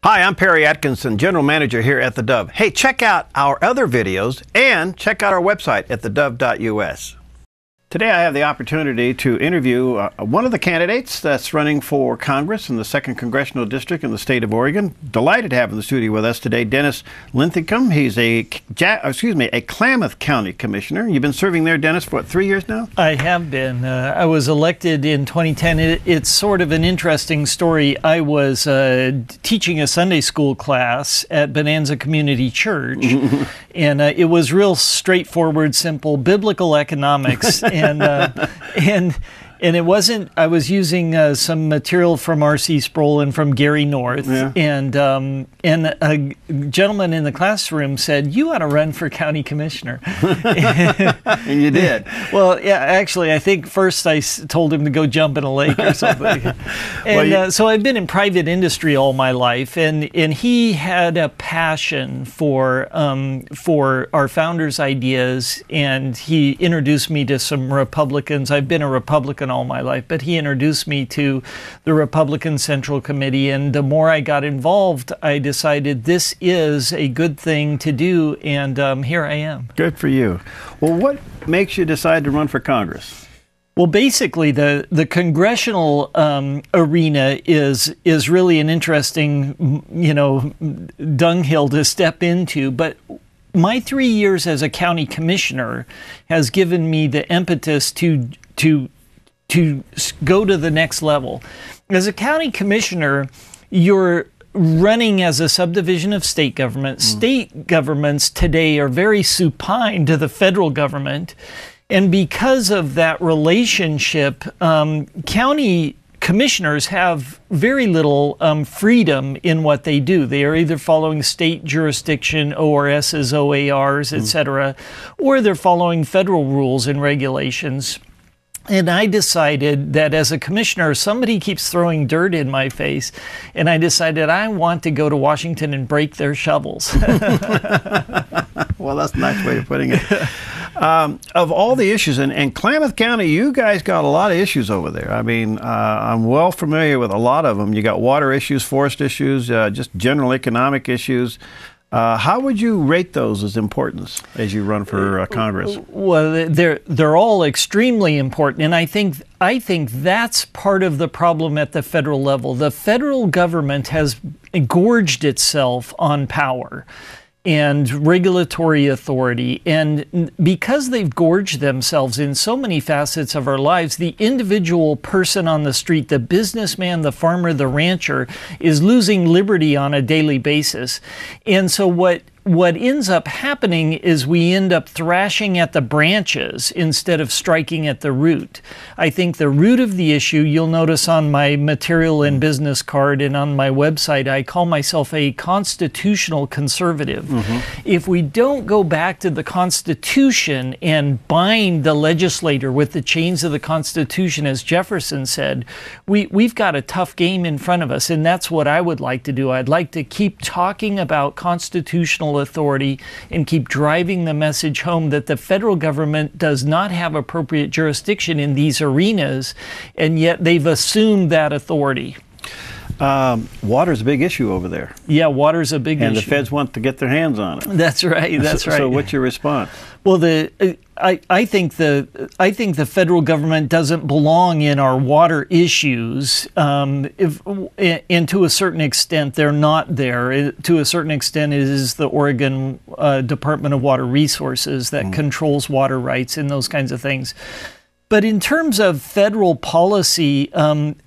Hi, I'm Perry Atkinson, General Manager here at theDove. Hey, check out our other videos and check out our website at thedove.us. Today I have the opportunity to interview one of the candidates that's running for Congress in the 2nd Congressional District in the state of Oregon. Delighted to have in the studio with us today Dennis Linthicum. He's a Klamath County Commissioner. You've been serving there, Dennis, for what, 3 years now? I have been. I was elected in 2010. It's sort of an interesting story. I was teaching a Sunday school class at Bonanza Community Church, and it was real straightforward, simple biblical economics. And it wasn't, I was using some material from R.C. Sproul and from Gary North, and a gentleman in the classroom said, "You ought to run for county commissioner." And you did. Well, yeah, actually, I think first I told him to go jump in a lake or something. And so I've been in private industry all my life, and he had a passion for our founders' ideas, and he introduced me to some Republicans. I've been a Republican all my life, but he introduced me to the Republican Central Committee, and the more I got involved, I decided this is a good thing to do, and here I am. Good for you. Well, what makes you decide to run for Congress? Well, basically, the congressional arena is really an interesting, dunghill to step into, but my 3 years as a county commissioner has given me the impetus to go to the next level. As a county commissioner, you're running as a subdivision of state government. State governments today are very supine to the federal government, and because of that relationship, county commissioners have very little freedom in what they do. They are either following state jurisdiction, ORSs, OARs, etc., or they're following federal rules and regulations. And I decided that as a commissioner, somebody keeps throwing dirt in my face, and I decided I want to go to Washington and break their shovels. Well, that's a nice way of putting it. Of all the issues, and Klamath County, you guys got a lot of issues over there. I mean, I'm well familiar with a lot of them. You got water issues, forest issues, just general economic issues. How would you rate those as importance as you run for Congress? Well, they're all extremely important, and I think that's part of the problem at the federal level. The federal government has gorged itself on power and regulatory authority, and because they've gorged themselves in so many facets of our lives, the individual person on the street, the businessman, the farmer, the rancher, is losing liberty on a daily basis. And so what ends up happening is we end up thrashing at the branches instead of striking at the root. I think the root of the issue, you'll notice on my material and business card and on my website, I call myself a constitutional conservative. If we don't go back to the Constitution and bind the legislator with the chains of the Constitution, as Jefferson said, we've got a tough game in front of us, and that's what I would like to do. I'd like to keep talking about constitutional authority and keep driving the message home that the federal government does not have appropriate jurisdiction in these arenas, and yet they've assumed that authority. Water's a big issue over there. Yeah, water's a big issue. And the feds want to get their hands on it. That's right, that's right. So what's your response? Well, I think the federal government doesn't belong in our water issues, and to a certain extent they're not there. To a certain extent it is the Oregon Department of Water Resources that controls water rights and those kinds of things. But in terms of federal policy,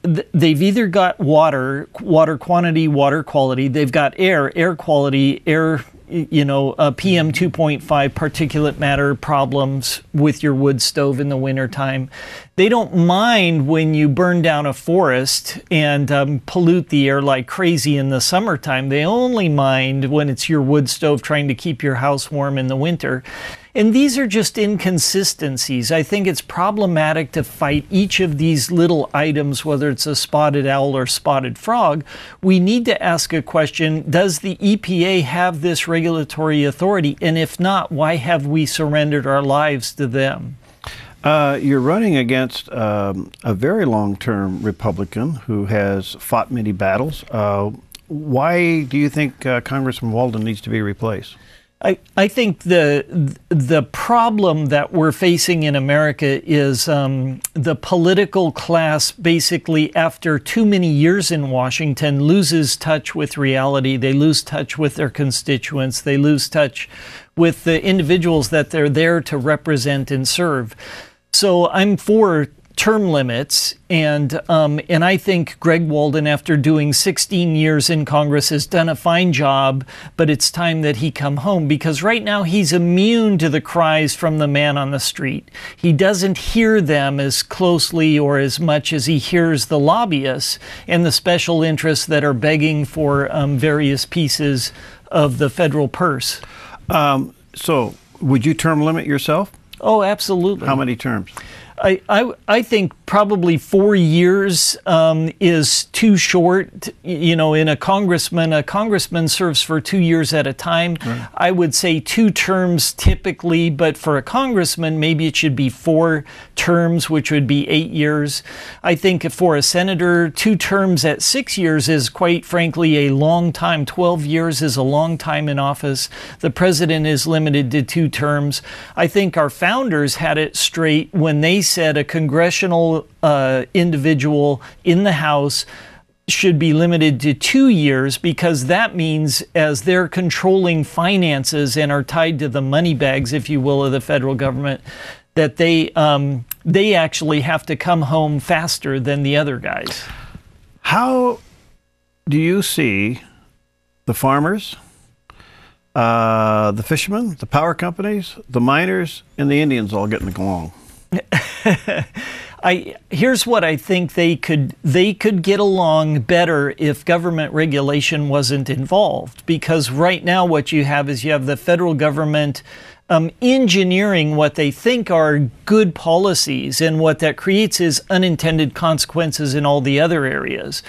they've either got water quantity, water quality. They've got air quality, PM 2.5 particulate matter problems with your wood stove in the wintertime. They don't mind when you burn down a forest and pollute the air like crazy in the summertime. They only mind when it's your wood stove trying to keep your house warm in the winter. And these are just inconsistencies. I think it's problematic to fight each of these little items, whether it's a spotted owl or spotted frog. We need to ask a question, does the EPA have this regulatory authority? And if not, why have we surrendered our lives to them? You're running against a very long-term Republican who has fought many battles. why do you think Congressman Walden needs to be replaced? I think the problem that we're facing in America is the political class basically, after too many years in Washington, loses touch with reality. They lose touch with their constituents. They lose touch with the individuals that they're there to represent and serve. So I'm for term limits, and I think Greg Walden, after doing 16 years in Congress, has done a fine job, but it's time that he come home, because right now he's immune to the cries from the man on the street. He doesn't hear them as closely or as much as he hears the lobbyists and the special interests that are begging for various pieces of the federal purse. So would you term limit yourself? Oh, absolutely. How many terms? I think probably 4 years is too short. You know, in a congressman serves for 2 years at a time. Right. I would say 2 terms typically, but for a congressman, maybe it should be 4 terms, which would be 8 years. I think for a senator, 2 terms at 6 years is, quite frankly, a long time. 12 years is a long time in office. The president is limited to 2 terms. I think our founders had it straight when they said a congressional individual in the House should be limited to 2 years, because that means, as they're controlling finances and are tied to the money bags, if you will, of the federal government, that they actually have to come home faster than the other guys. How do you see the farmers, the fishermen, the power companies, the miners, and the Indians all getting along? Here's what I think they could get along better if government regulation wasn't involved, because right now what you have is the federal government engineering what they think are good policies, and what that creates is unintended consequences in all the other areas.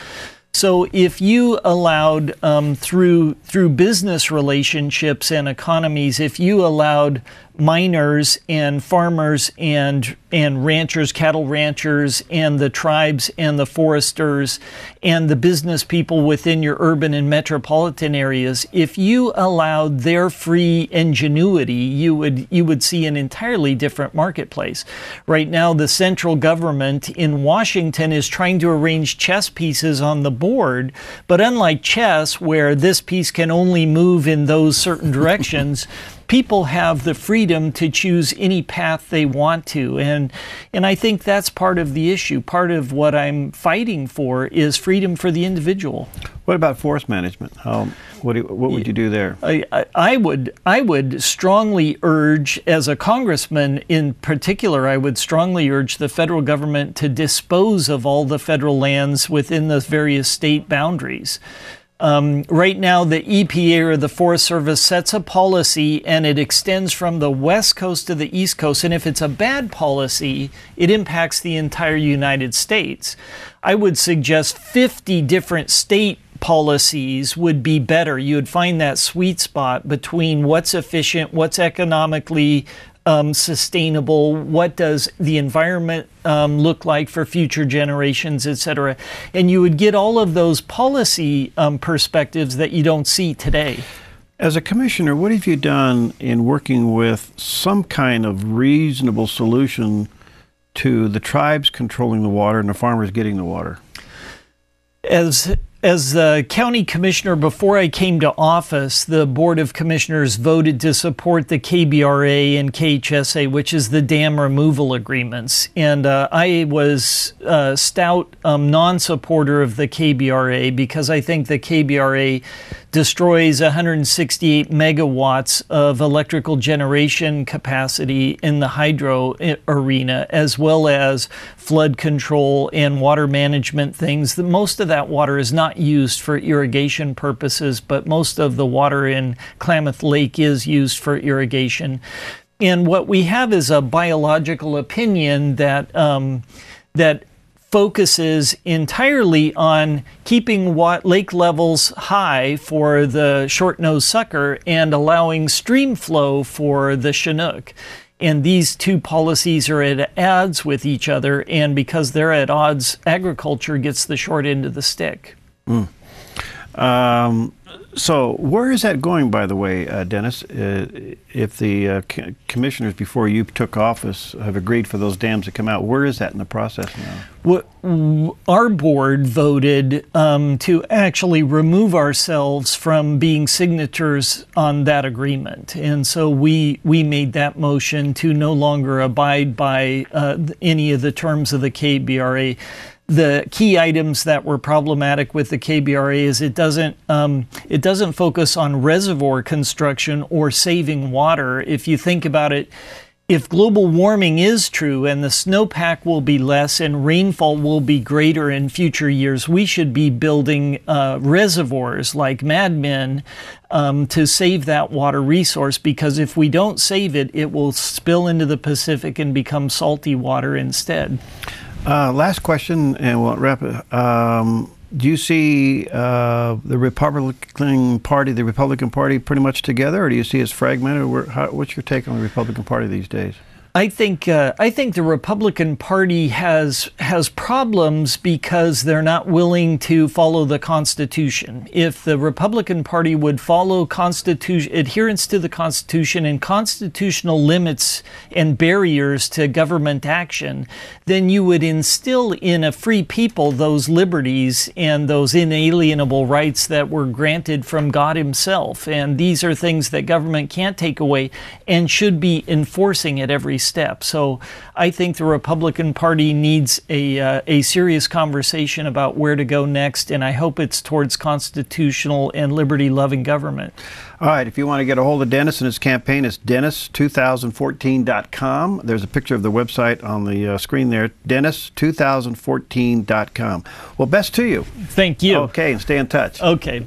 So if you allowed, through business relationships and economies, if you allowed miners and farmers and ranchers, cattle ranchers, and the tribes and the foresters and the business people within your urban and metropolitan areas, if you allowed their free ingenuity, you would see an entirely different marketplace. Right now, the central government in Washington is trying to arrange chess pieces on the board, but unlike chess, where this piece can only move in those certain directions, people have the freedom to choose any path they want to, and I think that's part of the issue. Part of what I'm fighting for is freedom for the individual. What about forest management? What would you do there? I would strongly urge, as a congressman in particular, I would strongly urge the federal government to dispose of all the federal lands within the various state boundaries. Right now, the EPA, or the Forest Service, sets a policy, and it extends from the West Coast to the East Coast. And if it's a bad policy, it impacts the entire United States. I would suggest 50 different state policies would be better. You would find that sweet spot between what's efficient, what's economically sustainable, what does the environment look like for future generations, etc. And you would get all of those policy perspectives that you don't see today. As a commissioner, what have you done in working with some kind of reasonable solution to the tribes controlling the water and the farmers getting the water? As the county commissioner, before I came to office, the Board of Commissioners voted to support the KBRA and KHSA, which is the dam removal agreements. And I was a stout non-supporter of the KBRA, because I think the KBRA destroys 168 megawatts of electrical generation capacity in the hydro arena, as well as flood control and water management things. Most of that water is not used for irrigation purposes, but most of the water in Klamath Lake is used for irrigation. And what we have is a biological opinion that that focuses entirely on keeping lake levels high for the short-nosed sucker and allowing stream flow for the Chinook. And these two policies are at odds with each other, and because they're at odds, agriculture gets the short end of the stick. So where is that going, by the way, Dennis? If the commissioners before you took office have agreed for those dams to come out, where is that in the process now? Our board voted to actually remove ourselves from being signatories on that agreement. And so we made that motion to no longer abide by any of the terms of the KBRA. The key items that were problematic with the KBRA is it doesn't focus on reservoir construction or saving water. If you think about it, if global warming is true and the snowpack will be less and rainfall will be greater in future years, we should be building reservoirs like madmen to save that water resource, because if we don't save it, it will spill into the Pacific and become salty water instead. Last question, and we'll wrap it. Do you see the Republican Party pretty much together, or do you see it fragmented? What's your take on the Republican Party these days? I think the Republican Party has problems because they're not willing to follow the Constitution. If the Republican Party would follow adherence to the Constitution and constitutional limits and barriers to government action, then you would instill in a free people those liberties and those inalienable rights that were granted from God Himself. And these are things that government can't take away and should be enforcing at every step. So I think the Republican Party needs a serious conversation about where to go next, and I hope it's towards constitutional and liberty-loving government. All right, if you want to get a hold of Dennis and his campaign, it's dennis2014.com. There's a picture of the website on the screen there, dennis2014.com. Well, best to you. Thank you. Okay, and stay in touch. Okay.